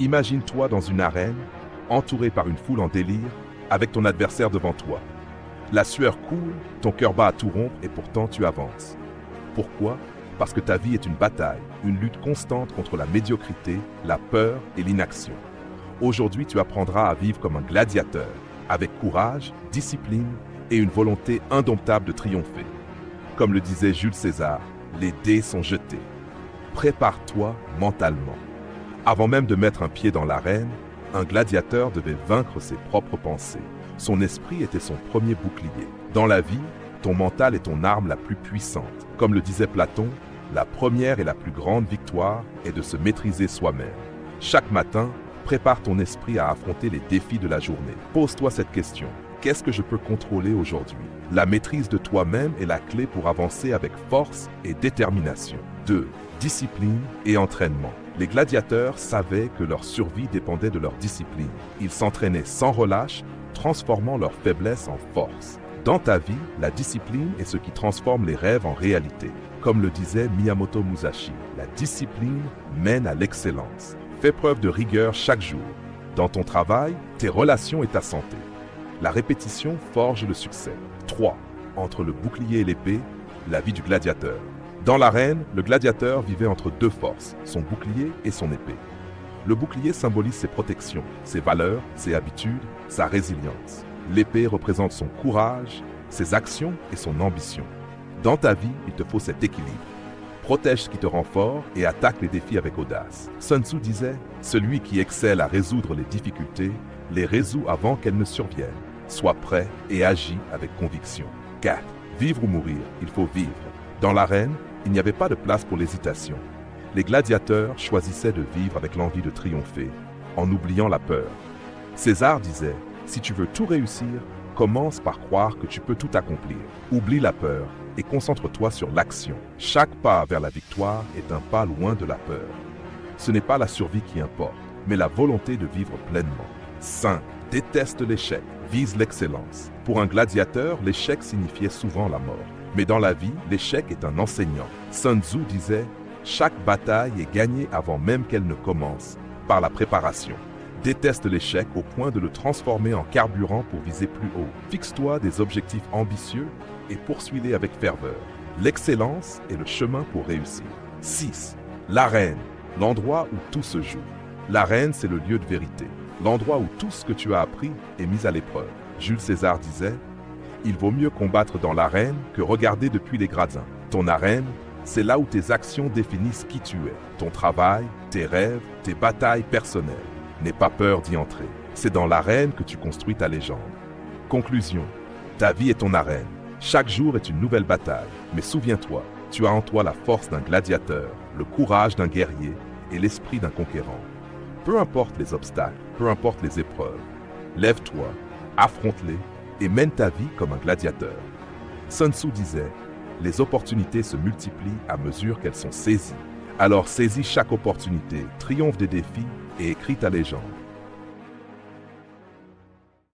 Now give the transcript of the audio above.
Imagine-toi dans une arène, entouré par une foule en délire, avec ton adversaire devant toi. La sueur coule, ton cœur bat à tout rompre et pourtant tu avances. Pourquoi? Parce que ta vie est une bataille, une lutte constante contre la médiocrité, la peur et l'inaction. Aujourd'hui, tu apprendras à vivre comme un gladiateur, avec courage, discipline et une volonté indomptable de triompher. Comme le disait Jules César, les dés sont jetés. Prépare-toi mentalement. Avant même de mettre un pied dans l'arène, un gladiateur devait vaincre ses propres pensées. Son esprit était son premier bouclier. Dans la vie, ton mental est ton arme la plus puissante. Comme le disait Platon, la première et la plus grande victoire est de se maîtriser soi-même. Chaque matin, prépare ton esprit à affronter les défis de la journée. Pose-toi cette question. Qu'est-ce que je peux contrôler aujourd'hui? La maîtrise de toi-même est la clé pour avancer avec force et détermination. 2. Discipline et entraînement. Les gladiateurs savaient que leur survie dépendait de leur discipline. Ils s'entraînaient sans relâche, transformant leur faiblesse en force. Dans ta vie, la discipline est ce qui transforme les rêves en réalité. Comme le disait Miyamoto Musashi, la discipline mène à l'excellence. Fais preuve de rigueur chaque jour. Dans ton travail, tes relations et ta santé. La répétition forge le succès. 3. Entre le bouclier et l'épée, la vie du gladiateur. Dans l'arène, le gladiateur vivait entre deux forces, son bouclier et son épée. Le bouclier symbolise ses protections, ses valeurs, ses habitudes, sa résilience. L'épée représente son courage, ses actions et son ambition. Dans ta vie, il te faut cet équilibre. Protège ce qui te rend fort et attaque les défis avec audace. Sun Tzu disait « Celui qui excelle à résoudre les difficultés, les résout avant qu'elles ne surviennent. Sois prêt et agis avec conviction. » 4. Vivre ou mourir, il faut vivre. Dans l'arène, il n'y avait pas de place pour l'hésitation. Les gladiateurs choisissaient de vivre avec l'envie de triompher, en oubliant la peur. César disait « Si tu veux tout réussir, commence par croire que tu peux tout accomplir. Oublie la peur et concentre-toi sur l'action. Chaque pas vers la victoire est un pas loin de la peur. Ce n'est pas la survie qui importe, mais la volonté de vivre pleinement. 5. Déteste l'échec, vise l'excellence. Pour un gladiateur, l'échec signifiait souvent la mort. Mais dans la vie, l'échec est un enseignant. Sun Tzu disait « Chaque bataille est gagnée avant même qu'elle ne commence, par la préparation. » Déteste l'échec au point de le transformer en carburant pour viser plus haut. Fixe-toi des objectifs ambitieux et poursuis-les avec ferveur. L'excellence est le chemin pour réussir. 6. L'arène, l'endroit où tout se joue. L'arène, c'est le lieu de vérité, l'endroit où tout ce que tu as appris est mis à l'épreuve. Jules César disait « Il vaut mieux combattre dans l'arène que regarder depuis les gradins. » Ton arène, c'est là où tes actions définissent qui tu es, ton travail, tes rêves, tes batailles personnelles. N'aie pas peur d'y entrer. C'est dans l'arène que tu construis ta légende. Conclusion. Ta vie est ton arène. Chaque jour est une nouvelle bataille. Mais souviens-toi, tu as en toi la force d'un gladiateur, le courage d'un guerrier et l'esprit d'un conquérant. Peu importe les obstacles, peu importe les épreuves, lève-toi, affronte-les et mène ta vie comme un gladiateur. Sun Tzu disait « Les opportunités se multiplient à mesure qu'elles sont saisies. Alors saisis chaque opportunité, triomphe des défis et écris ta légende. »